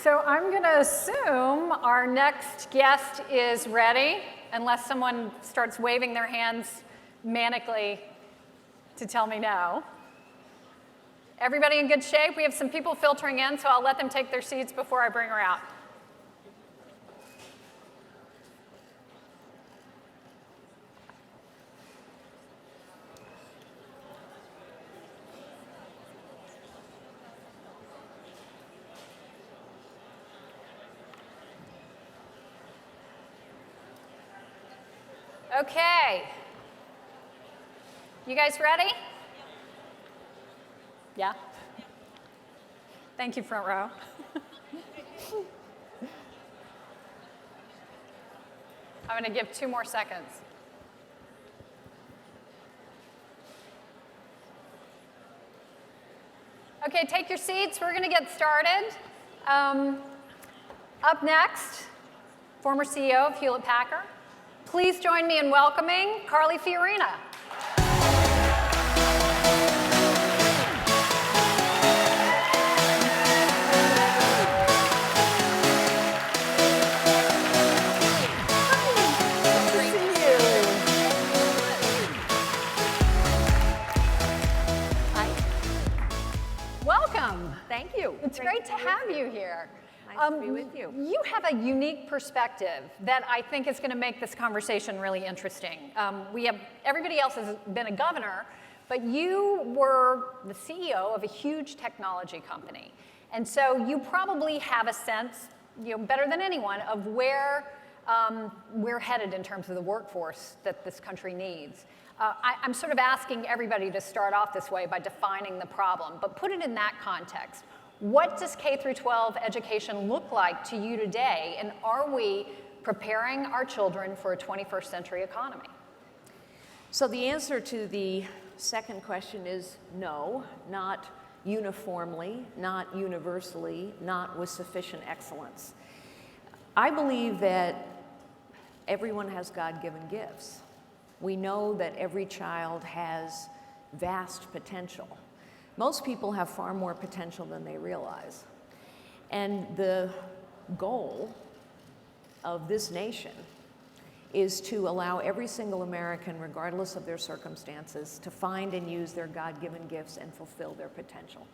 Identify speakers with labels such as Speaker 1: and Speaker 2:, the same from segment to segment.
Speaker 1: So I'm going to assume our next guest is ready, unless someone starts waving their hands manically to tell me no. Everybody in good shape? We have some people filtering in, so I'll let them take their seats before I bring her out. Okay. You guys ready? Yeah? Thank you, front row. I'm going to give 2 more seconds. Okay, take your seats. We're going to get started. Up next, former CEO of Hewlett-Packard. Please join me in welcoming Carly Fiorina. Welcome.
Speaker 2: Thank you.
Speaker 1: It's great to have you here.
Speaker 2: Nice to be with you.
Speaker 1: You have a unique perspective that I think is going to make this conversation really interesting. Everybody else has been a governor, but you were the CEO of a huge technology company. And so you probably have a sense, better than anyone, of where we're headed in terms of the workforce that this country needs. I'm sort of asking everybody to start off this way by defining the problem, but put it in that context. What does K through 12 education look like to you today, and are we preparing our children for a 21st century economy?
Speaker 2: So the answer to the second question is no, not uniformly, not universally, not with sufficient excellence. I believe that everyone has God-given gifts. We know that every child has vast potential. Most people have far more potential than they realize. And the goal of this nation is to allow every single American, regardless of their circumstances, to find and use their God-given gifts and fulfill their potential.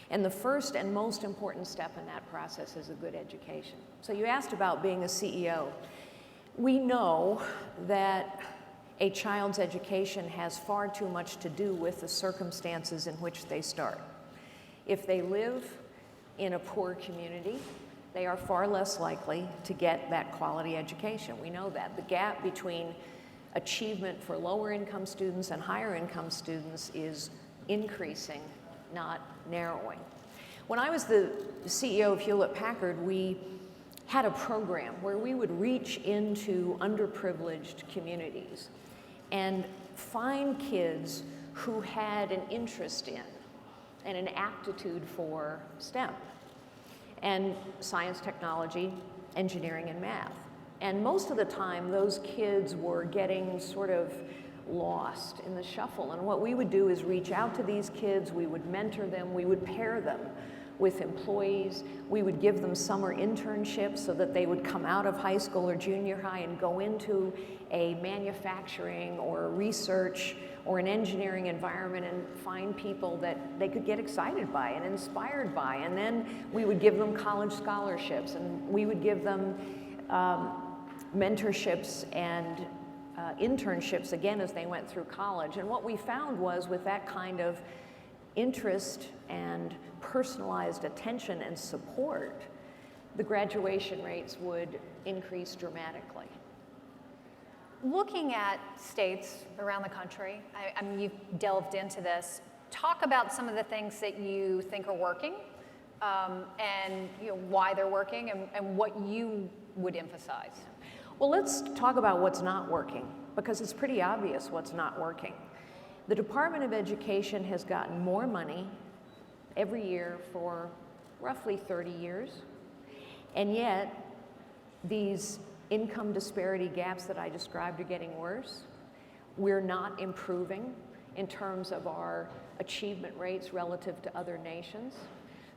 Speaker 2: And the first and most important step in that process is a good education. So you asked about being a CEO. We know that a child's education has far too much to do with the circumstances in which they start. If they live in a poor community, they are far less likely to get that quality education. We know that. The gap between achievement for lower income students and higher income students is increasing, not narrowing. When I was the CEO of Hewlett-Packard, we had a program where we would reach into underprivileged communities and find kids who had an interest in and an aptitude for STEM and science, technology, engineering, and math. And most of the time, those kids were getting sort of lost in the shuffle. And what we would do is reach out to these kids, we would mentor them, we would pair them with employees, we would give them summer internships so that they would come out of high school or junior high and go into a manufacturing or research or an engineering environment and find people that they could get excited by and inspired by. And then we would give them college scholarships, and we would give them mentorships and internships again as they went through college. And what we found was, with that kind of interest and personalized attention and support, the graduation rates would increase dramatically.
Speaker 1: Looking at states around the country, I mean, you've delved into this. Talk about some of the things that you think are working, and why they're working, and what you would emphasize.
Speaker 2: Well, let's talk about what's not working, because it's pretty obvious what's not working. The Department of Education has gotten more money every year for roughly 30 years, and yet these income disparity gaps that I described are getting worse. We're not improving in terms of our achievement rates relative to other nations.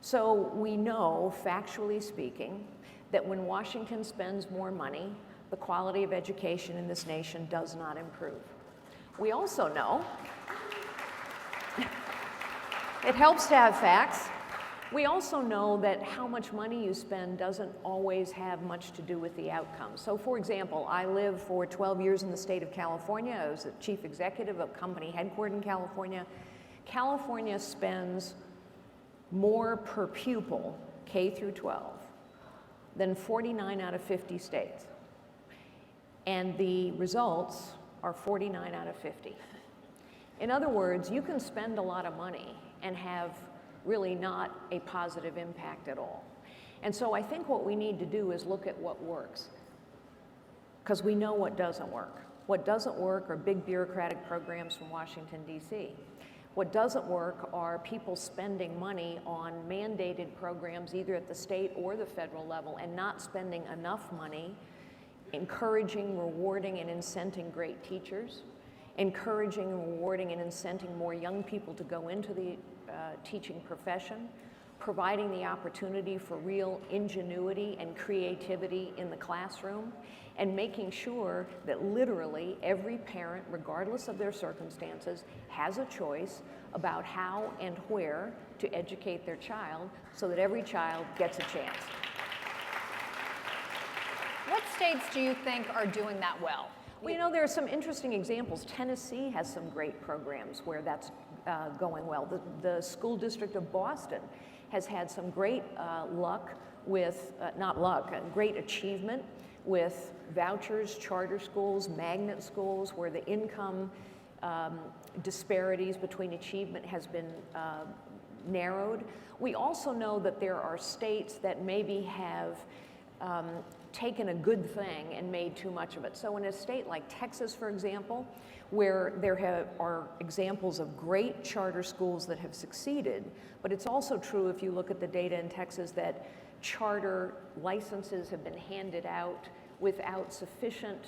Speaker 2: So we know, factually speaking, that when Washington spends more money, the quality of education in this nation does not improve. We also know, it helps to have facts. We also know that how much money you spend doesn't always have much to do with the outcome. So for example, I lived for 12 years in the state of California. I was the chief executive of a company headquartered in California. California spends more per pupil, K through 12, than 49 out of 50 states. And the results are 49 out of 50. In other words, you can spend a lot of money and have really not a positive impact at all. And so I think what we need to do is look at what works, because we know what doesn't work. What doesn't work are big bureaucratic programs from Washington, D.C. What doesn't work are people spending money on mandated programs either at the state or the federal level and not spending enough money encouraging, rewarding, and incenting great teachers, encouraging, rewarding, and incenting more young people to go into the teaching profession, providing the opportunity for real ingenuity and creativity in the classroom, and making sure that literally every parent, regardless of their circumstances, has a choice about how and where to educate their child so that every child gets a chance.
Speaker 1: What states do you think are doing that well?
Speaker 2: Well, you know, there are some interesting examples. Tennessee has some great programs where that's going well. The school district of Boston has had some great luck with, great achievement with vouchers, charter schools, magnet schools, where the income disparities between achievement has been narrowed. We also know that there are states that maybe have taken a good thing and made too much of it. So in a state like Texas, for example, where there are examples of great charter schools that have succeeded, but it's also true if you look at the data in Texas that charter licenses have been handed out without sufficient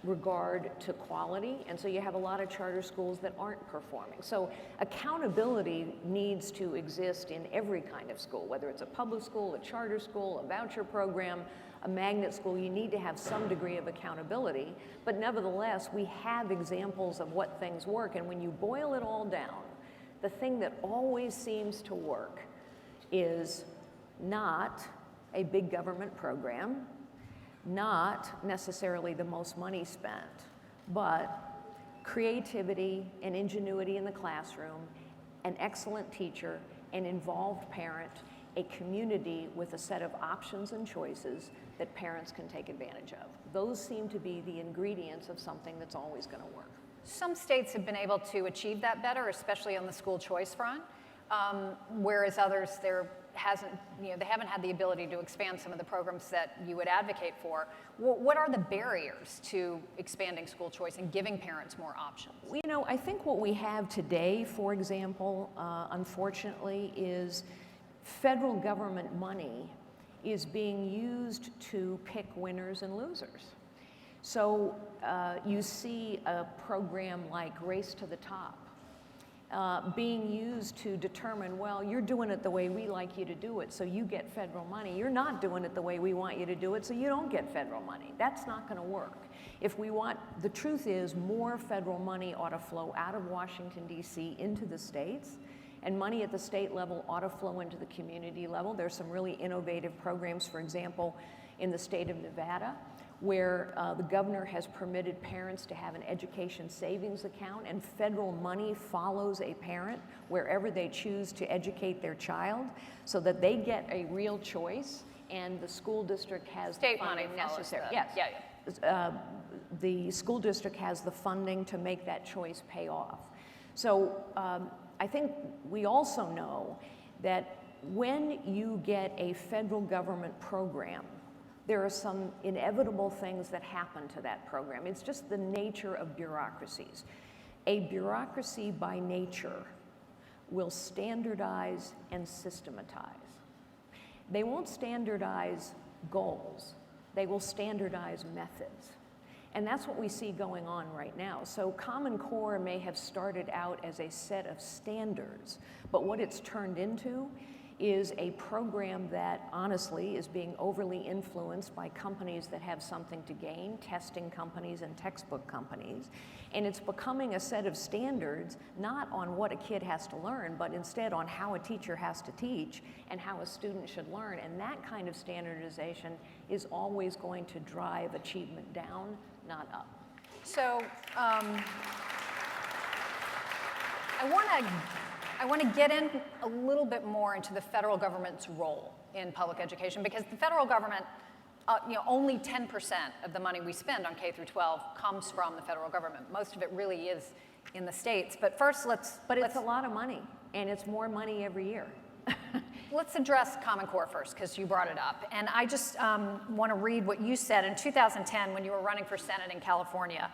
Speaker 2: regard to quality, and so you have a lot of charter schools that aren't performing. So accountability needs to exist in every kind of school, whether it's a public school, a charter school, a voucher program, a magnet school. You need to have some degree of accountability, but nevertheless, we have examples of what things work, and when you boil it all down, the thing that always seems to work is not a big government program, not necessarily the most money spent, but creativity and ingenuity in the classroom, an excellent teacher, an involved parent, a community with a set of options and choices that parents can take advantage of. Those seem to be the ingredients of something that's always going to work.
Speaker 1: Some states have been able to achieve that better, especially on the school choice front, whereas others they haven't had the ability to expand some of the programs that you would advocate for. What are the barriers to expanding school choice and giving parents more options?
Speaker 2: You know, I think what we have today, for example, unfortunately, is federal government money is being used to pick winners and losers. So you see a program like Race to the Top being used to determine, well, you're doing it the way we like you to do it, so you get federal money. You're not doing it the way we want you to do it, so you don't get federal money. That's not going to work. If we want, the truth is, more federal money ought to flow out of Washington, D.C. into the states, and money at the state level ought to flow into the community level. There's some really innovative programs, for example, in the state of Nevada, where the governor has permitted parents to have an education savings account, and federal money follows a parent wherever they choose to educate their child, so that they get a real choice, and the school district has
Speaker 1: state
Speaker 2: the funding
Speaker 1: money
Speaker 2: necessary.
Speaker 1: Yes. Yeah.
Speaker 2: The school district has the funding to make that choice pay off. So I think we also know that when you get a federal government program, there are some inevitable things that happen to that program. It's just the nature of bureaucracies. A bureaucracy by nature will standardize and systematize. They won't standardize goals. They will standardize methods. And that's what we see going on right now. So Common Core may have started out as a set of standards, but what it's turned into is a program that honestly is being overly influenced by companies that have something to gain, testing companies and textbook companies. And it's becoming a set of standards, not on what a kid has to learn, but instead on how a teacher has to teach and how a student should learn. And that kind of standardization is always going to drive achievement down, not up.
Speaker 1: So I want to get in a little bit more into the federal government's role in public education, because the federal government, only 10% of the money we spend on K through 12 comes from the federal government. Most of it really is in the states. But first,
Speaker 2: But it's a lot of money, and it's more money every year.
Speaker 1: Let's address Common Core first, because you brought it up. And I just want to read what you said in 2010 when you were running for Senate in California.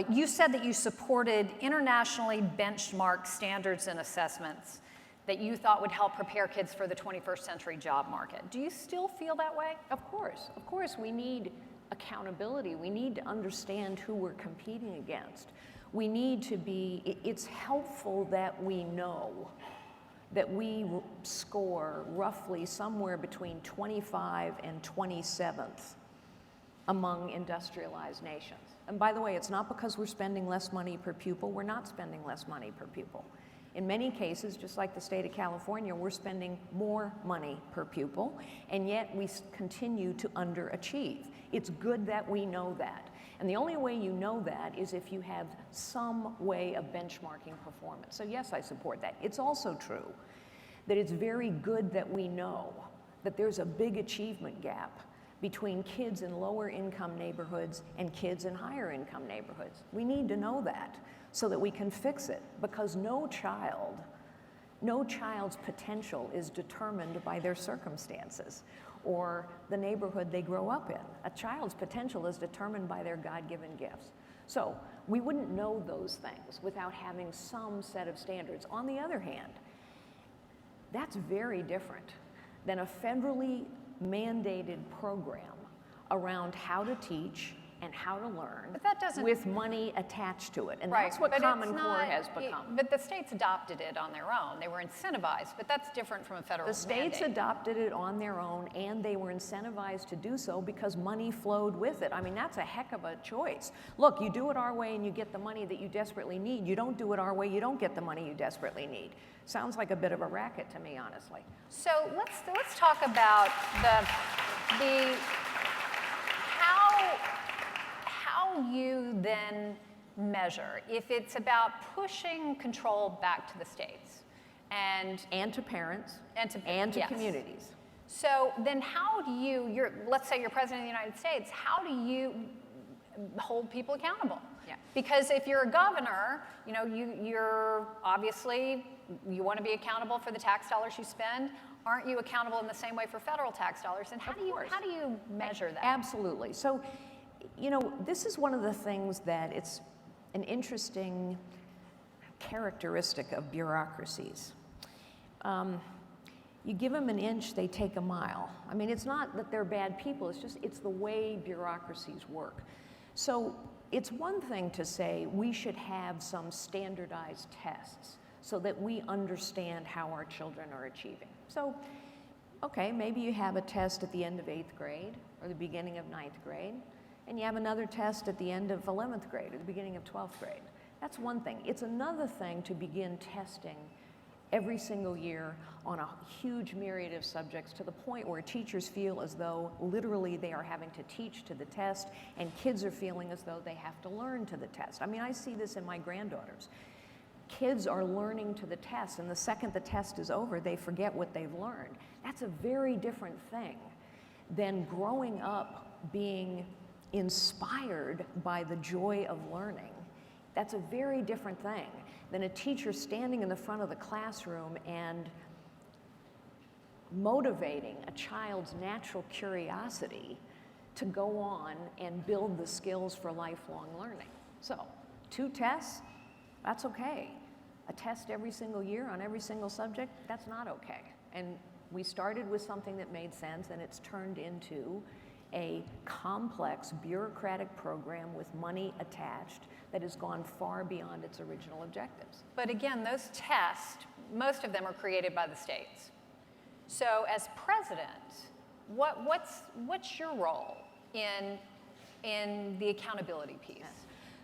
Speaker 1: You said that you supported internationally benchmarked standards and assessments that you thought would help prepare kids for the 21st century job market. Do you still feel that way?
Speaker 2: Of course, we need accountability. We need to understand who we're competing against. We need to be, it's helpful that we know that we score roughly somewhere between 25 and 27th among industrialized nations. And by the way, it's not because we're spending less money per pupil. We're not spending less money per pupil. In many cases, just like the state of California, we're spending more money per pupil, and yet we continue to underachieve. It's good that we know that. And the only way you know that is if you have some way of benchmarking performance. So yes, I support that. It's also true that it's very good that we know that there's a big achievement gap between kids in lower income neighborhoods and kids in higher income neighborhoods. We need to know that so that we can fix it, because no child's potential is determined by their circumstances or the neighborhood they grow up in. A child's potential is determined by their God-given gifts. So we wouldn't know those things without having some set of standards. On the other hand, that's very different than a federally mandated program around how to teach and how to learn,
Speaker 1: but that doesn't,
Speaker 2: with money attached to it. And
Speaker 1: right,
Speaker 2: that's what Common Core has become.
Speaker 1: But the states adopted it on their own. They were incentivized, but that's different from a federal
Speaker 2: mandate. The states
Speaker 1: mandate.
Speaker 2: adopted it on their own, and they were incentivized to do so because money flowed with it. I mean, that's a heck of a choice. Look, you do it our way and you get the money that you desperately need. You don't do it our way, you don't get the money you desperately need. Sounds like a bit of a racket to me, honestly.
Speaker 1: So let's talk about the how you then measure if it's about pushing control back to the states and
Speaker 2: to parents
Speaker 1: and to
Speaker 2: yes. communities.
Speaker 1: So then how do you, let's say you're president of the United States, how do you hold people accountable?
Speaker 2: Yeah.
Speaker 1: Because if you're a governor, you're obviously, you want to be accountable for the tax dollars you spend. Aren't you accountable in the same way for federal tax dollars? And how do you measure that?
Speaker 2: Absolutely. So, this is one of the things that it's an interesting characteristic of bureaucracies. You give them an inch, they take a mile. I mean, it's not that they're bad people, it's the way bureaucracies work. So it's one thing to say we should have some standardized tests so that we understand how our children are achieving. So, okay, maybe you have a test at the end of 8th grade or the beginning of 9th grade, and you have another test at the end of 11th grade or the beginning of 12th grade. That's one thing. It's another thing to begin testing every single year on a huge myriad of subjects to the point where teachers feel as though literally they are having to teach to the test and kids are feeling as though they have to learn to the test. I mean, I see this in my granddaughters. Kids are learning to the test, and the second the test is over, they forget what they've learned. That's a very different thing than growing up being inspired by the joy of learning. That's a very different thing than a teacher standing in the front of the classroom and motivating a child's natural curiosity to go on and build the skills for lifelong learning. So, 2 tests, that's okay. A test every single year on every single subject, that's not okay. And we started with something that made sense, and it's turned into a complex bureaucratic program with money attached that has gone far beyond its original objectives.
Speaker 1: But again, those tests, most of them are created by the states. So as president, what's your role in the accountability piece?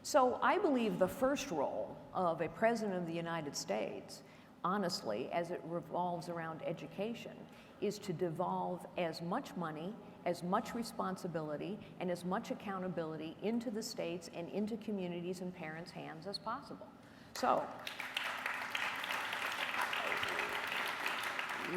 Speaker 2: So I believe the first role of a president of the United States, honestly, as it revolves around education, is to devolve as much money, as much responsibility, and as much accountability into the states and into communities and parents' hands as possible. So,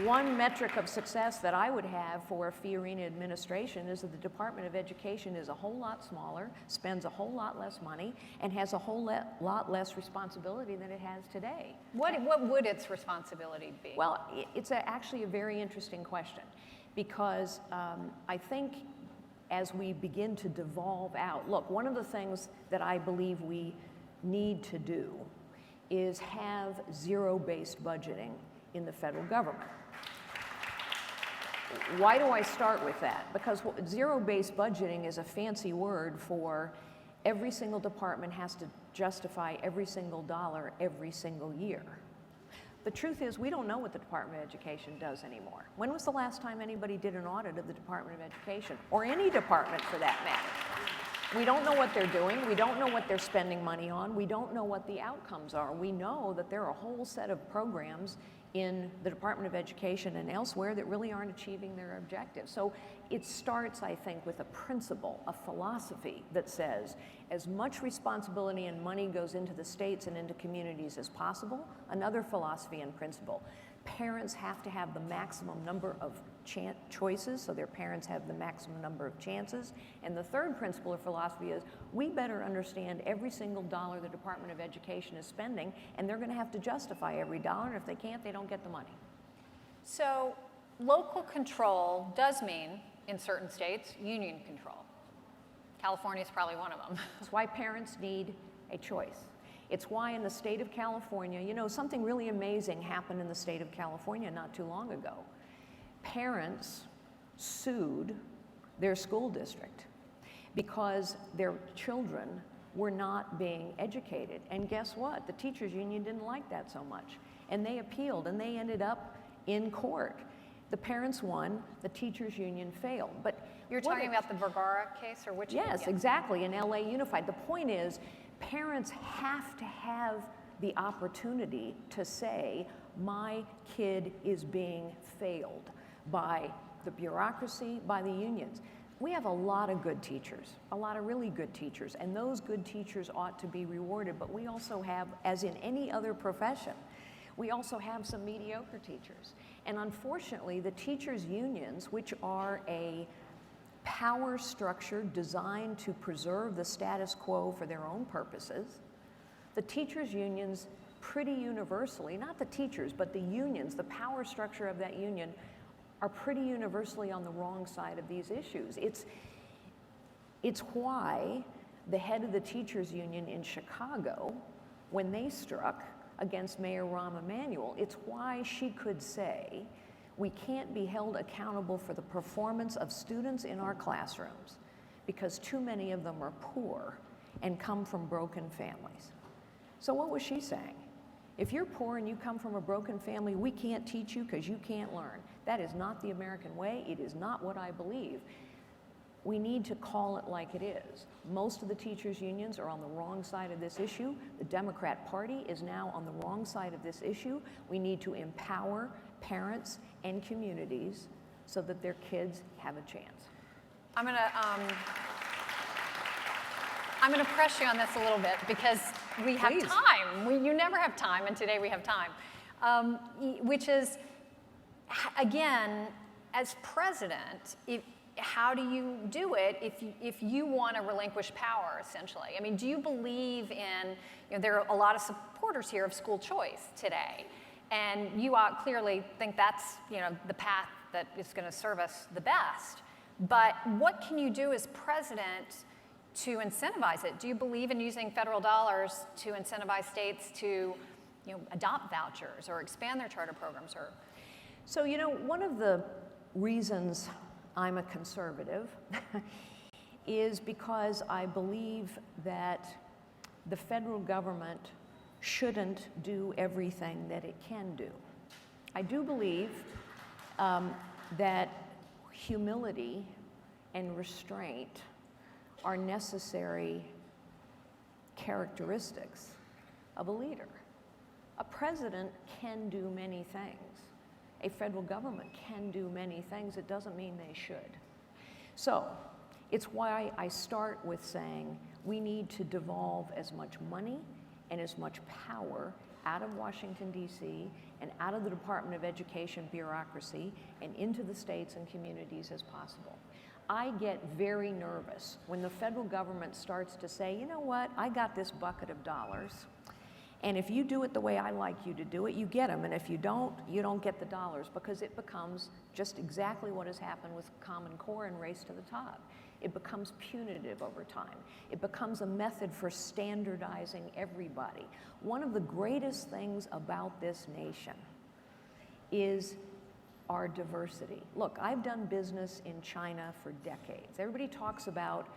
Speaker 2: one metric of success that I would have for a Fiorina administration is that the Department of Education is a whole lot smaller, spends a whole lot less money, and has a whole lot less responsibility than it has today.
Speaker 1: What would its responsibility be?
Speaker 2: Well, it's actually a very interesting question, because I think as we begin to devolve out, look, one of the things that I believe we need to do is have zero-based budgeting in the federal government. Why do I start with that? Because zero-based budgeting is a fancy word for every single department has to justify every single dollar every single year. The truth is, we don't know what the Department of Education does anymore. When was the last time anybody did an audit of the Department of Education, or any department for that matter? We don't know what they're doing. We don't know what they're spending money on. We don't know what the outcomes are. We know that there are a whole set of programs in the Department of Education and elsewhere that really aren't achieving their objectives. So it starts, I think, with a principle, a philosophy that says as much responsibility and money goes into the states and into communities as possible. Another philosophy and principle: parents have to have the maximum number of choices, so their parents have the maximum number of chances. And the third principle or philosophy is we better understand every single dollar the Department of Education is spending, and they're going to have to justify every dollar, and if they can't, they don't get the money.
Speaker 1: So local control does mean, in certain states, union control. California is probably one of them.
Speaker 2: That's why parents need a choice. It's why in the state of California, you know, something really amazing happened in the state of California not too long ago. Parents sued their school district because their children were not being educated. And guess what? The teachers union didn't like that so much. And they appealed, and they ended up in court. The parents won, the teachers union failed. But
Speaker 1: you're talking about the Vergara case, or which?
Speaker 2: Yes, exactly, in LA Unified. The point is, parents have to have the opportunity to say, my kid is being failed by the bureaucracy, by the unions. We have a lot of good teachers, a lot of really good teachers, and those good teachers ought to be rewarded. But we also have, as in any other profession, we also have some mediocre teachers. And unfortunately, the teachers' unions, which are a power structure designed to preserve the status quo for their own purposes, the teachers' unions pretty universally, not the teachers, but the unions, the power structure of that union, are pretty universally on the wrong side of these issues. It's why the head of the teachers union in Chicago, when they struck against Mayor Rahm Emanuel, it's why she could say, we can't be held accountable for the performance of students in our classrooms because too many of them are poor and come from broken families. So what was she saying? If you're poor and you come from a broken family, we can't teach you because you can't learn. That is not the American way. It is not what I believe. We need to call it like it is. Most of the teachers' unions are on the wrong side of this issue. The Democrat Party is now on the wrong side of this issue. We need to empower parents and communities so that their kids have a chance.
Speaker 1: I'm gonna press you on this a little bit because we have time. You never have time, and today we have time. Which is, again, as president, how do you do it if you want to relinquish power, essentially? I mean, do you believe in, there are a lot of supporters here of school choice today, and you clearly think that's, the path that is going to serve us the best. But what can you do as president to incentivize it? Do you believe in using federal dollars to incentivize states to, adopt vouchers or expand their charter programs? Or
Speaker 2: so, one of the reasons I'm a conservative is because I believe that the federal government shouldn't do everything that it can do. I do believe that humility and restraint are necessary characteristics of a leader. A president can do many things. A federal government can do many things. It doesn't mean they should. So it's why I start with saying we need to devolve as much money and as much power out of Washington, D.C., and out of the Department of Education bureaucracy and into the states and communities as possible. I get very nervous when the federal government starts to say, you know what, I got this bucket of dollars, and if you do it the way I like you to do it, you get them, and if you don't get the dollars, because it becomes just exactly what has happened with Common Core and Race to the Top. It becomes punitive over time. It becomes a method for standardizing everybody. One of the greatest things about this nation is our diversity. Look, I've done business in China for decades. Everybody talks about,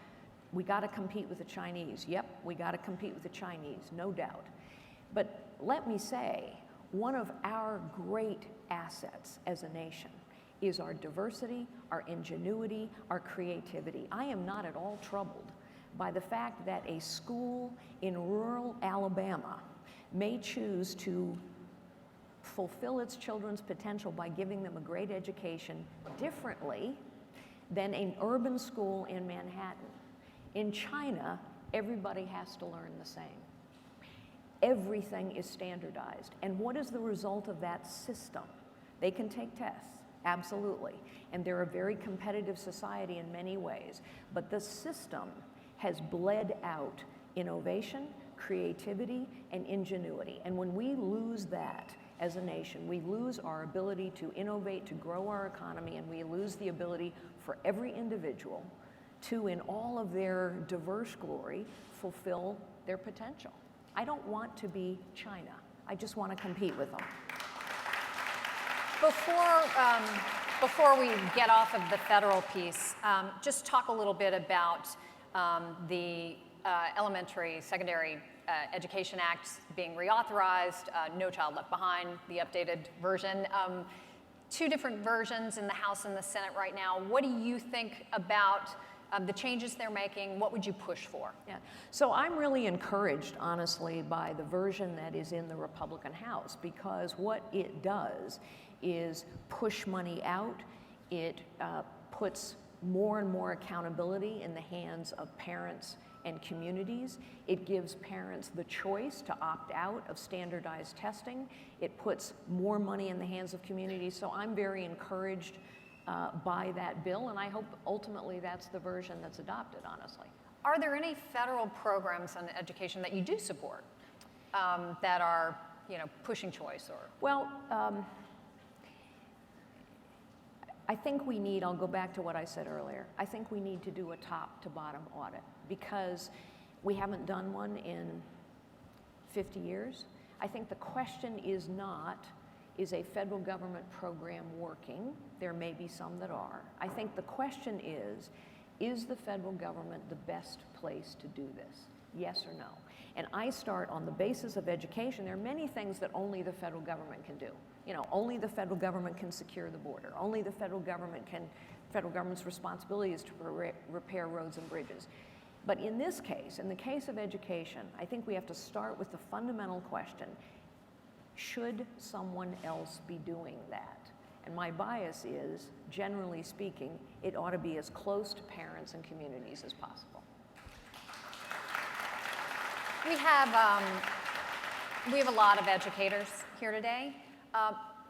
Speaker 2: we got to compete with the Chinese. Yep, we got to compete with the Chinese, no doubt. But let me say, one of our great assets as a nation is our diversity, our ingenuity, our creativity. I am not at all troubled by the fact that a school in rural Alabama may choose to fulfill its children's potential by giving them a great education differently than an urban school in Manhattan. In China, everybody has to learn the same. Everything is standardized. And what is the result of that system? They can take tests, absolutely. And they're a very competitive society in many ways. But the system has bled out innovation, creativity, and ingenuity. And when we lose that as a nation, we lose our ability to innovate, to grow our economy, and we lose the ability for every individual to, in all of their diverse glory, fulfill their potential. I don't want to be China. I just want to compete with them.
Speaker 1: Before we get off of the federal piece, just talk a little bit about the Elementary, Secondary Education Act being reauthorized, No Child Left Behind, the updated version. Two different versions in the House and the Senate right now. What do you think about the changes they're making? What would you push for?
Speaker 2: Yeah. So I'm really encouraged, honestly, by the version that is in the Republican House, because what it does is push money out. It puts more and more accountability in the hands of parents and communities. It gives parents the choice to opt out of standardized testing. It puts more money in the hands of communities. So I'm very encouraged by that bill, and I hope ultimately that's the version that's adopted, honestly.
Speaker 1: Are there any federal programs on education that you do support that are, pushing choice or?
Speaker 2: Well, I think we need, I'll go back to what I said earlier, I think we need to do a top to bottom audit because we haven't done one in 50 years. I think the question is not, is a federal government program working? There may be some that are. I think the question is the federal government the best place to do this? Yes or no? And I start on the basis of education. There are many things that only the federal government can do. Only the federal government can secure the border. Only the federal government's responsibility is to repair roads and bridges. But in this case, in the case of education, I think we have to start with the fundamental question, should someone else be doing that? And my bias is, generally speaking, it ought to be as close to parents and communities as possible.
Speaker 1: We have a lot of educators here today.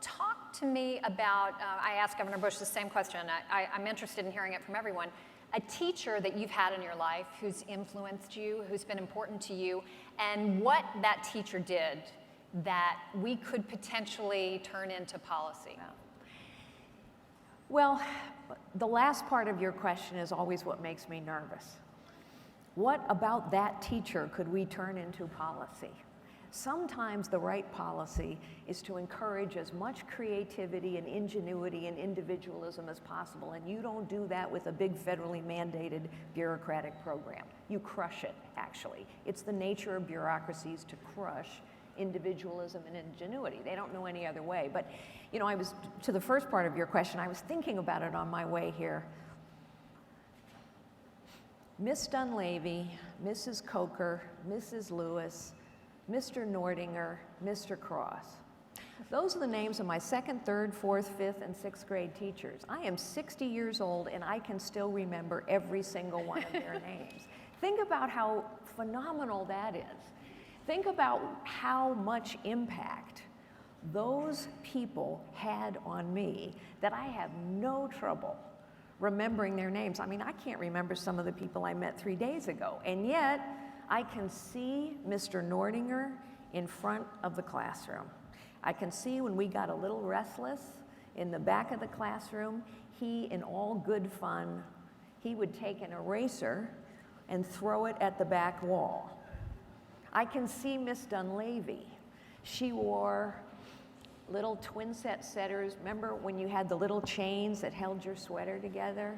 Speaker 1: Talk to me about, I asked Governor Bush the same question. I'm interested in hearing it from everyone. A teacher that you've had in your life who's influenced you, who's been important to you, and what that teacher did that we could potentially turn into policy.
Speaker 2: Well, the last part of your question is always what makes me nervous. What about that teacher could we turn into policy? Sometimes the right policy is to encourage as much creativity and ingenuity and individualism as possible, and you don't do that with a big federally mandated bureaucratic program. You crush it, actually. It's the nature of bureaucracies to crush individualism and ingenuity. They don't know any other way. But, you know, I was, to the first part of your question, I was thinking about it on my way here. Miss Dunleavy, Mrs. Coker, Mrs. Lewis, Mr. Nordinger, Mr. Cross. Those are the names of my second, third, fourth, fifth, and sixth grade teachers. I am 60 years old and I can still remember every single one of their names. Think about how phenomenal that is. Think about how much impact those people had on me that I have no trouble remembering their names. I mean, I can't remember some of the people I met 3 days ago, and yet I can see Mr. Nordinger in front of the classroom. I can see when we got a little restless in the back of the classroom, he, in all good fun, he would take an eraser and throw it at the back wall. I can see Miss Dunleavy. She wore little twin set setters. Remember when you had the little chains that held your sweater together?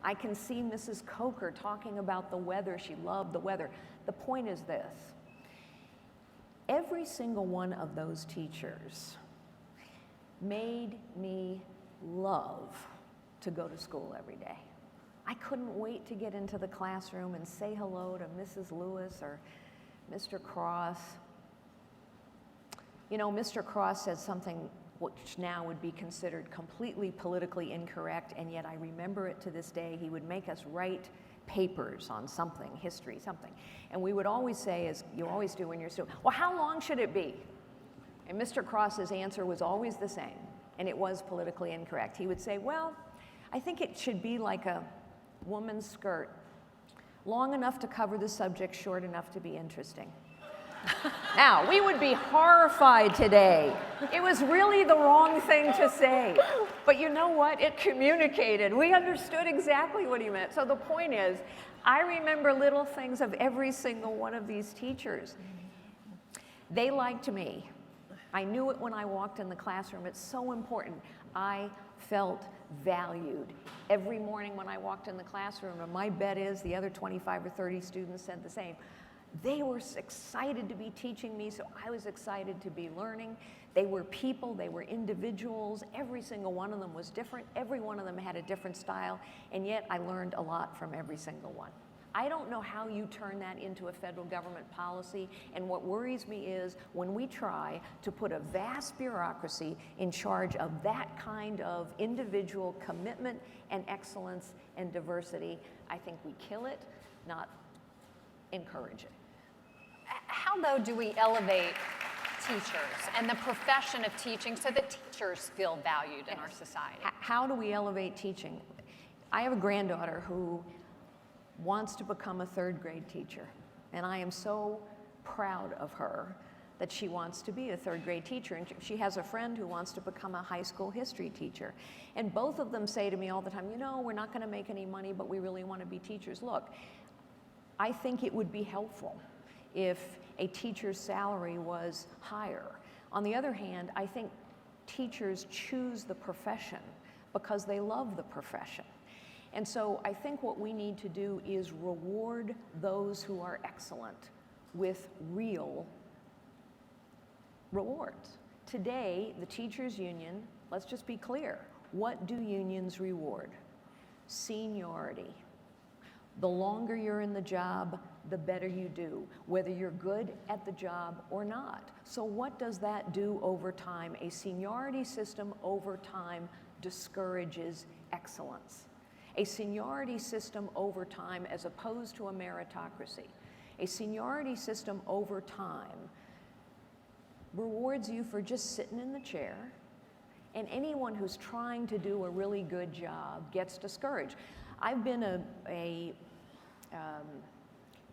Speaker 2: I can see Mrs. Coker talking about the weather. She loved the weather. The point is this. Every single one of those teachers made me love to go to school every day. I couldn't wait to get into the classroom and say hello to Mrs. Lewis or Mr. Cross. You know, Mr. Cross said something which now would be considered completely politically incorrect, and yet I remember it to this day. He would make us write papers on something, history, something. And we would always say, as you always do when you're student, well, how long should it be? And Mr. Cross's answer was always the same, and it was politically incorrect. He would say, well, I think it should be like a woman's skirt, long enough to cover the subject, short enough to be interesting. Now, we would be horrified today. It was really the wrong thing to say. But you know what? It communicated. We understood exactly what he meant. So the point is, I remember little things of every single one of these teachers. They liked me. I knew it when I walked in the classroom. It's so important. I felt valued every morning when I walked in the classroom. And my bet is the other 25 or 30 students said the same. They were excited to be teaching me, so I was excited to be learning. They were people, they were individuals. Every single one of them was different. Every one of them had a different style, and yet I learned a lot from every single one. I don't know how you turn that into a federal government policy, and what worries me is when we try to put a vast bureaucracy in charge of that kind of individual commitment and excellence and diversity, I think we kill it, not encourage it.
Speaker 1: How, though, do we elevate teachers and the profession of teaching so that teachers feel valued in our society?
Speaker 2: How do we elevate teaching? I have a granddaughter who wants to become a third grade teacher, and I am so proud of her that she wants to be a third grade teacher, and she has a friend who wants to become a high school history teacher. And both of them say to me all the time, you know, we're not going to make any money, but we really want to be teachers. Look, I think it would be helpful if a teacher's salary was higher. On the other hand, I think teachers choose the profession because they love the profession. And so I think what we need to do is reward those who are excellent with real rewards. Today, the teachers' union, let's just be clear, what do unions reward? Seniority. The longer you're in the job, the better you do, whether you're good at the job or not. So what does that do over time? A seniority system over time discourages excellence. A seniority system over time, as opposed to a meritocracy, a seniority system over time rewards you for just sitting in the chair, and anyone who's trying to do a really good job gets discouraged. I've been a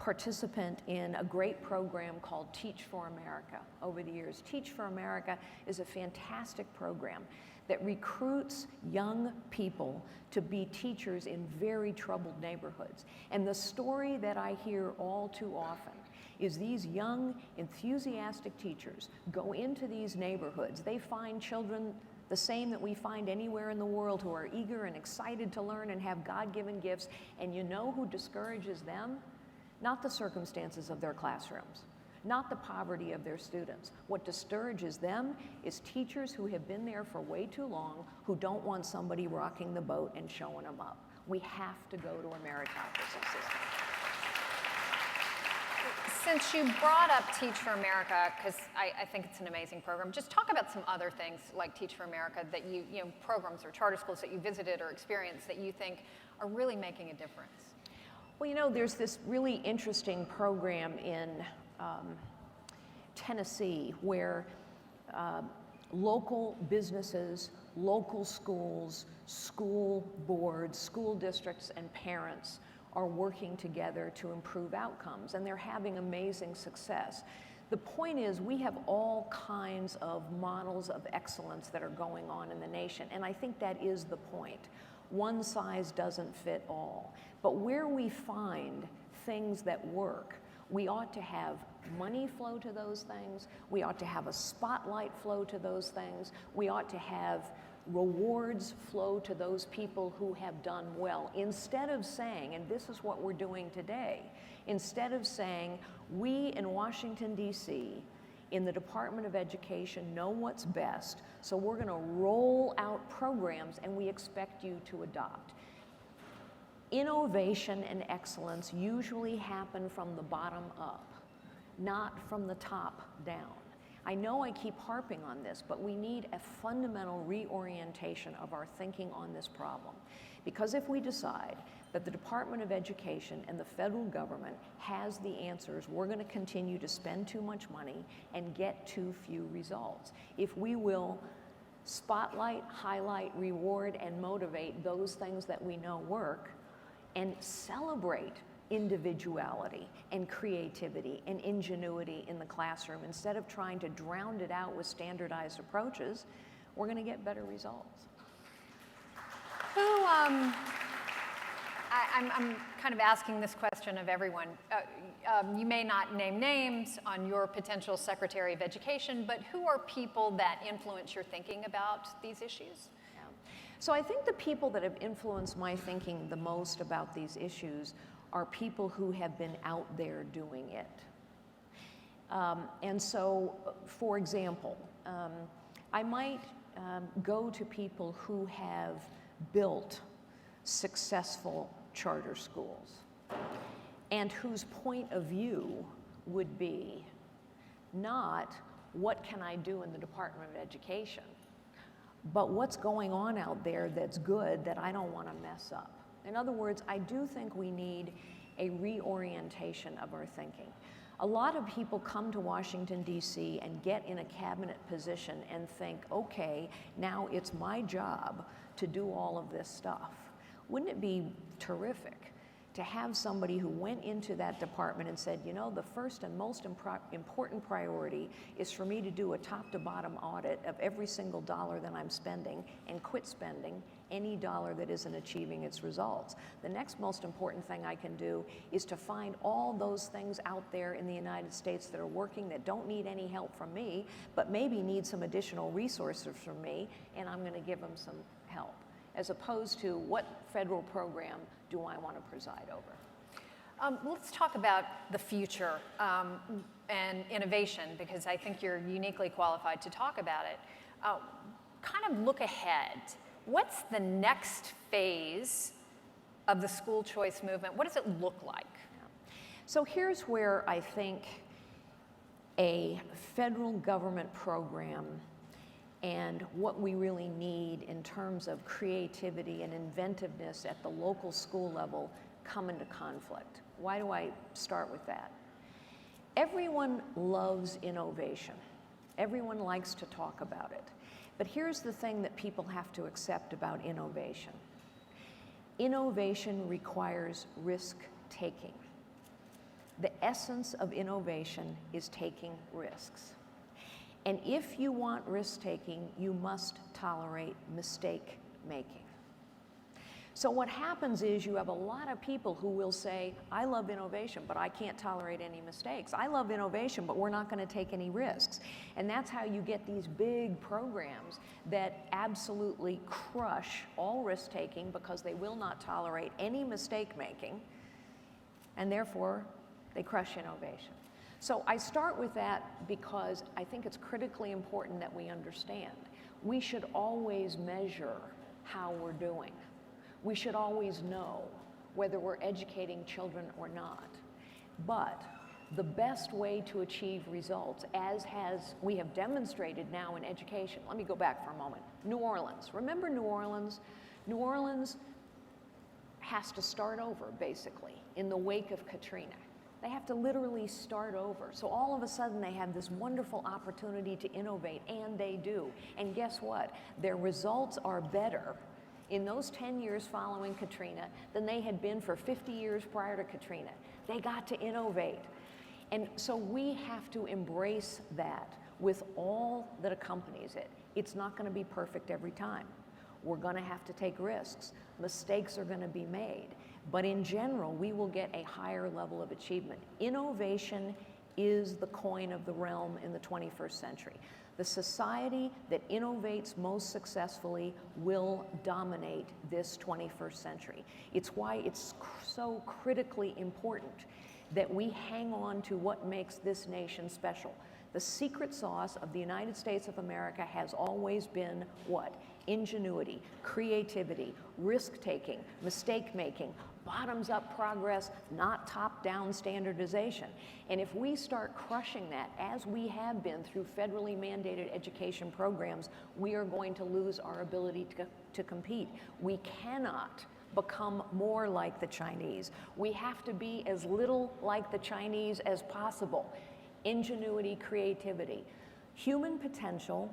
Speaker 2: participant in a great program called Teach for America over the years. Teach for America is a fantastic program that recruits young people to be teachers in very troubled neighborhoods. And the story that I hear all too often is these young, enthusiastic teachers go into these neighborhoods. They find children the same that we find anywhere in the world who are eager and excited to learn and have God-given gifts. And you know who discourages them? Not the circumstances of their classrooms, not the poverty of their students. What discourages them is teachers who have been there for way too long, who don't want somebody rocking the boat and showing them up. We have to go to a meritocracy system.
Speaker 1: Since you brought up Teach for America, because I think it's an amazing program, just talk about some other things like Teach for America that you know, programs or charter schools that you visited or experienced that you think are really making a difference.
Speaker 2: Well, you know, there's this really interesting program in Tennessee where local businesses, local schools, school boards, school districts, and parents are working together to improve outcomes, and they're having amazing success. The point is, we have all kinds of models of excellence that are going on in the nation, and I think that is the point. One size doesn't fit all. But where we find things that work, we ought to have money flow to those things, we ought to have a spotlight flow to those things, we ought to have rewards flow to those people who have done well, instead of saying, and this is what we're doing today, instead of saying, we in Washington, D.C., in the Department of Education know what's best, so we're going to roll out programs and we expect you to adopt. Innovation and excellence usually happen from the bottom up, not from the top down. I know I keep harping on this, but we need a fundamental reorientation of our thinking on this problem. Because if we decide that the Department of Education and the federal government has the answers, we're going to continue to spend too much money and get too few results. If we will spotlight, highlight, reward, and motivate those things that we know work, and celebrate individuality and creativity and ingenuity in the classroom instead of trying to drown it out with standardized approaches, we're going to get better results.
Speaker 1: I'm kind of asking this question of everyone. You may not name names on your potential Secretary of Education, but who are people that influence your thinking about these issues?
Speaker 2: So I think the people that have influenced my thinking the most about these issues are people who have been out there doing it. And so, for example, I might go to people who have built successful charter schools and whose point of view would be not what can I do in the Department of Education, but what's going on out there that's good that I don't want to mess up. In other words, I do think we need a reorientation of our thinking. A lot of people come to Washington, D.C. and get in a cabinet position and think, okay, now it's my job to do all of this stuff. Wouldn't it be terrific to have somebody who went into that department and said, you know, the first and most important priority is for me to do a top to bottom audit of every single dollar that I'm spending and quit spending any dollar that isn't achieving its results. The next most important thing I can do is to find all those things out there in the United States that are working that don't need any help from me, but maybe need some additional resources from me, and I'm going to give them some help, as opposed to what federal program do I want to preside over.
Speaker 1: Let's talk about the future and innovation, because I think you're uniquely qualified to talk about it. Kind of look ahead. What's the next phase of the school choice movement? What does it look like?
Speaker 2: So here's where I think a federal government program and what we really need in terms of creativity and inventiveness at the local school level come into conflict. Why do I start with that? Everyone loves innovation. Everyone likes to talk about it. But here's the thing that people have to accept about innovation. Innovation requires risk-taking. The essence of innovation is taking risks. And if you want risk-taking, you must tolerate mistake-making. So what happens is you have a lot of people who will say, I love innovation, but I can't tolerate any mistakes. I love innovation, but we're not going to take any risks. And that's how you get these big programs that absolutely crush all risk-taking because they will not tolerate any mistake-making, and therefore they crush innovation. So I start with that because I think it's critically important that we understand. We should always measure how we're doing. We should always know whether we're educating children or not. But the best way to achieve results, as we have demonstrated now in education, let me go back for a moment. New Orleans, remember New Orleans? New Orleans has to start over, basically, in the wake of Katrina. They have to literally start over. So all of a sudden they have this wonderful opportunity to innovate, and they do. And guess what? Their results are better in those 10 years following Katrina than they had been for 50 years prior to Katrina. They got to innovate. And so we have to embrace that with all that accompanies it. It's not going to be perfect every time. We're going to have to take risks. Mistakes are going to be made. But in general, we will get a higher level of achievement. Innovation is the coin of the realm in the 21st century. The society that innovates most successfully will dominate this 21st century. It's why it's so critically important that we hang on to what makes this nation special. The secret sauce of the United States of America has always been what? Ingenuity, creativity, risk-taking, mistake-making, bottoms-up progress, not top-down standardization. And if we start crushing that, as we have been through federally mandated education programs, we are going to lose our ability to compete. We cannot become more like the Chinese. We have to be as little like the Chinese as possible. Ingenuity, creativity. Human potential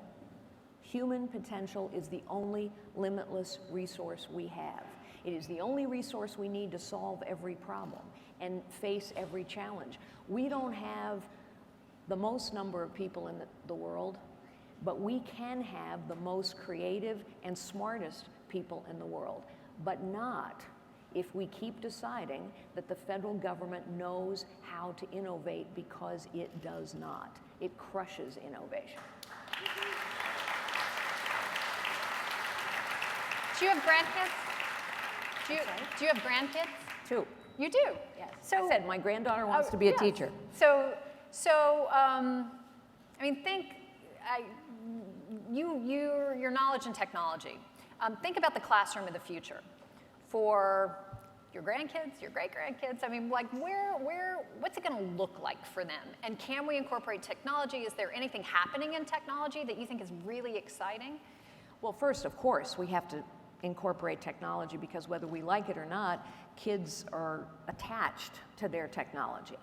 Speaker 2: is the only limitless resource we have. It is the only resource we need to solve every problem and face every challenge. We don't have the most number of people in the world, but we can have the most creative and smartest people in the world, but not if we keep deciding that the federal government knows how to innovate, because it does not. It crushes innovation.
Speaker 1: Do you have grandkids? Do you have grandkids?
Speaker 2: 2.
Speaker 1: You do?
Speaker 2: Yes.
Speaker 1: So,
Speaker 2: I said my granddaughter wants to be a teacher.
Speaker 1: So, I mean, your knowledge in technology. Think about the classroom of the future for your grandkids, your great-grandkids. I mean, like, what's it going to look like for them? And can we incorporate technology? Is there anything happening in technology that you think is really exciting?
Speaker 2: Well, first, of course, we have to incorporate technology, because whether we like it or not, kids are attached to their technology.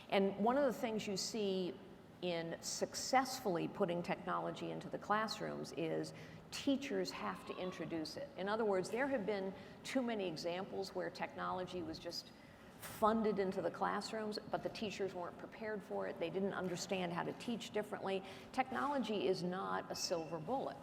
Speaker 2: And one of the things you see in successfully putting technology into the classrooms is teachers have to introduce it. In other words, there have been too many examples where technology was just funded into the classrooms, but the teachers weren't prepared for it. They didn't understand how to teach differently. Technology is not a silver bullet.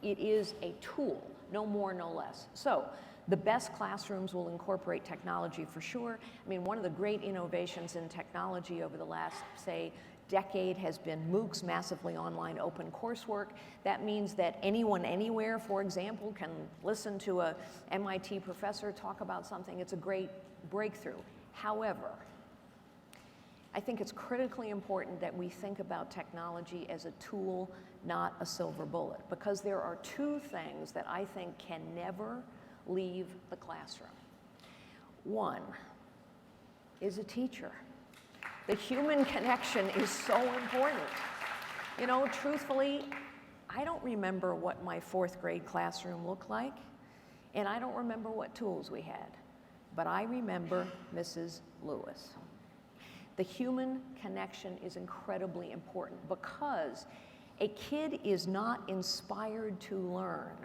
Speaker 2: It is a tool, no more, no less. So the best classrooms will incorporate technology for sure. I mean, one of the great innovations in technology over the last, say, decade has been MOOCs, massively online open coursework. That means that anyone, anywhere, for example, can listen to a MIT professor talk about something. It's a great breakthrough. However, I think it's critically important that we think about technology as a tool, not a silver bullet, because there are 2 things that I think can never leave the classroom. One is a teacher. The human connection is so important. You know, truthfully, I don't remember what my 4th grade classroom looked like, and I don't remember what tools we had, but I remember Mrs. Lewis. The human connection is incredibly important, because a kid is not inspired to learn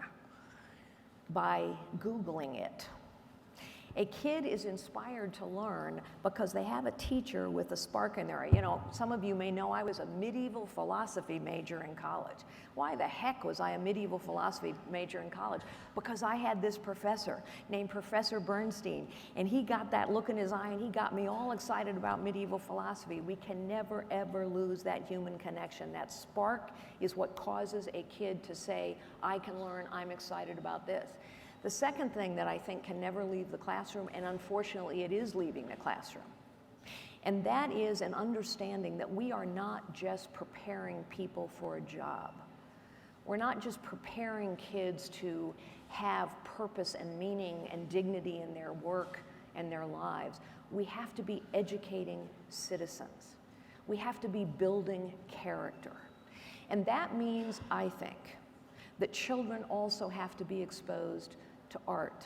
Speaker 2: by Googling it. A kid is inspired to learn because they have a teacher with a spark in their eye. You know, some of you may know I was a medieval philosophy major in college. Why the heck was I a medieval philosophy major in college? Because I had this professor named Professor Bernstein, and he got that look in his eye, and he got me all excited about medieval philosophy. We can never, ever lose that human connection. That spark is what causes a kid to say, I can learn, I'm excited about this. The second thing that I think can never leave the classroom, and unfortunately it is leaving the classroom, And that is an understanding that we are not just preparing people for a job. We're not just preparing kids to have purpose and meaning and dignity in their work and their lives. We have to be educating citizens. We have to be building character. And that means, I think, that children also have to be exposed to art,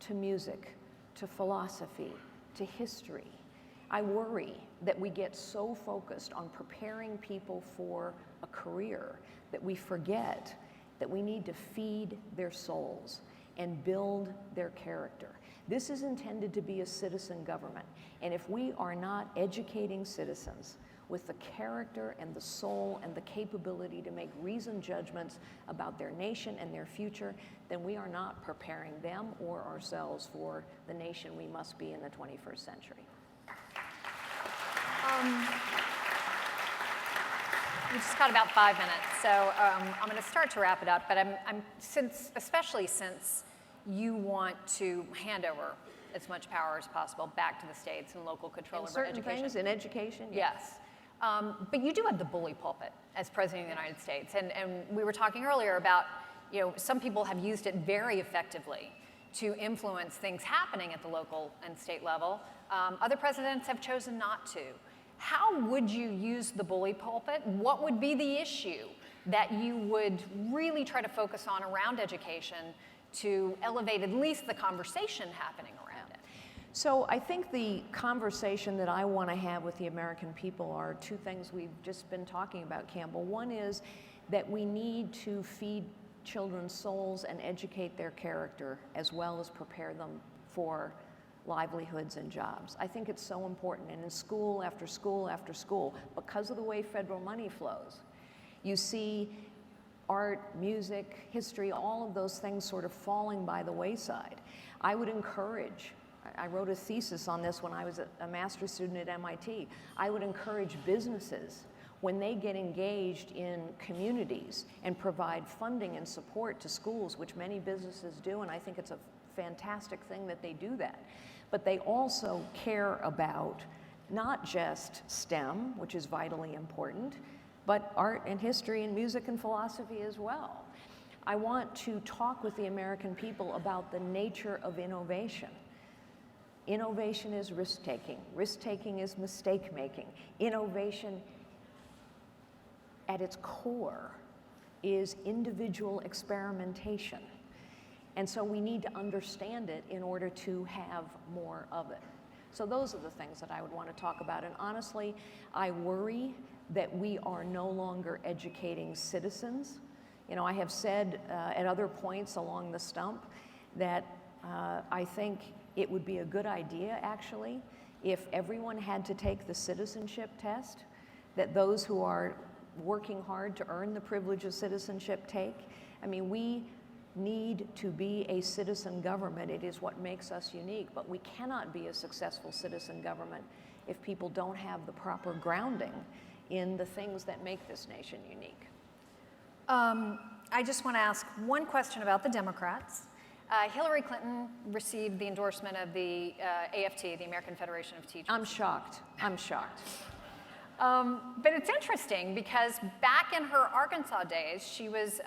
Speaker 2: to music, to philosophy, to history. I worry that we get so focused on preparing people for a career that we forget that we need to feed their souls and build their character. This is intended to be a citizen government, and if we are not educating citizens with the character and the soul and the capability to make reasoned judgments about their nation and their future, then we are not preparing them or ourselves for the nation we must be in the 21st century.
Speaker 1: We just got about 5 minutes, so I'm going to start to wrap it up. But especially since you want to hand over as much power as possible back to the states and local control over
Speaker 2: certain
Speaker 1: education.
Speaker 2: Things in education,
Speaker 1: yes. But you do have the bully pulpit as president of the United States, and we were talking earlier about, some people have used it very effectively to influence things happening at the local and state level. Other presidents have chosen not to. How would you use the bully pulpit? What would be the issue that you would really try to focus on around education to elevate at least the conversation happening around it?
Speaker 2: So I think the conversation that I want to have with the American people are two things we've just been talking about, Campbell. One is that we need to feed children's souls and educate their character as well as prepare them for livelihoods and jobs. I think it's so important, and in school after school after school, because of the way federal money flows, you see art, music, history, all of those things sort of falling by the wayside. I would encourage, I wrote a thesis on this when I was a master's student at MIT, I would encourage businesses when they get engaged in communities and provide funding and support to schools, which many businesses do, and I think it's a fantastic thing that they do that. But they also care about not just STEM, which is vitally important, but art and history and music and philosophy as well. I want to talk with the American people about the nature of innovation. Innovation is risk-taking. Risk-taking is mistake-making. Innovation at its core is individual experimentation. And so we need to understand it in order to have more of it. So those are the things that I would want to talk about. And honestly, I worry that we are no longer educating citizens. I have said at other points along the stump that I think it would be a good idea, actually, if everyone had to take the citizenship test that those who are working hard to earn the privilege of citizenship take. I mean, we need to be a citizen government. It is what makes us unique, but we cannot be a successful citizen government if people don't have the proper grounding in the things that make this nation unique.
Speaker 1: I just want to ask one question about the Democrats. Hillary Clinton received the endorsement of the AFT, the American Federation of Teachers.
Speaker 2: I'm shocked.
Speaker 1: But it's interesting because back in her Arkansas days, she was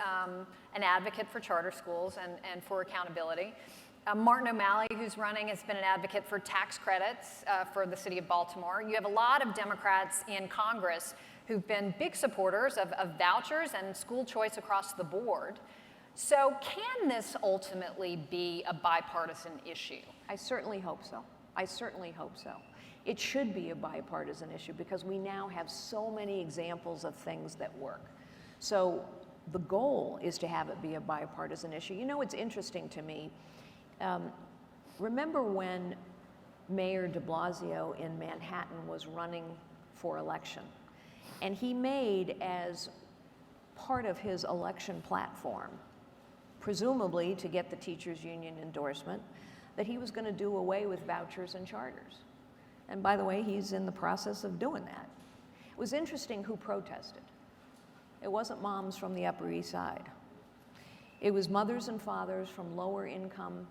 Speaker 1: an advocate for charter schools and for accountability. Martin O'Malley, who's running, has been an advocate for tax credits for the city of Baltimore. You have a lot of Democrats in Congress who've been big supporters of vouchers and school choice across the board. So can this ultimately be a bipartisan issue?
Speaker 2: I certainly hope so. It should be a bipartisan issue because we now have so many examples of things that work. So the goal is to have it be a bipartisan issue. It's interesting to me. Remember when Mayor de Blasio in Manhattan was running for election, and he made as part of his election platform, presumably to get the teachers union endorsement, that he was going to do away with vouchers and charters. And by the way, he's in the process of doing that. It was interesting who protested. It wasn't moms from the Upper East Side. It was mothers and fathers from lower income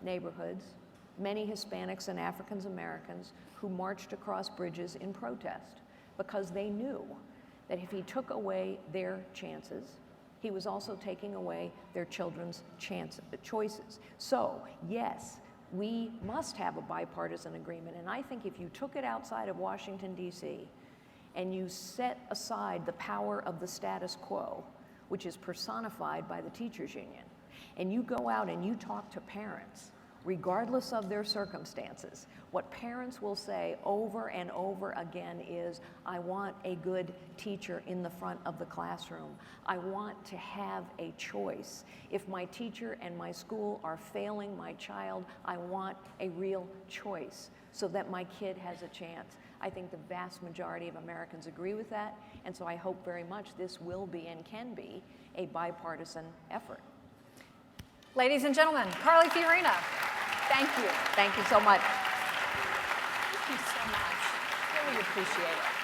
Speaker 2: neighborhoods many Hispanics and African Americans who marched across bridges in protest because they knew that if he took away their chances, he was also taking away their children's choices. So, yes, we must have a bipartisan agreement, and I think if you took it outside of Washington, D.C., and you set aside the power of the status quo, which is personified by the teachers union, and you go out and you talk to parents, regardless of their circumstances, what parents will say over and over again is, I want a good teacher in the front of the classroom. I want to have a choice. If my teacher and my school are failing my child, I want a real choice so that my kid has a chance. I think the vast majority of Americans agree with that, and so I hope very much this will be and can be a bipartisan effort.
Speaker 1: Ladies and gentlemen, Carly Fiorina, thank you.
Speaker 2: Thank you so much.
Speaker 1: Thank you so much. Really appreciate it.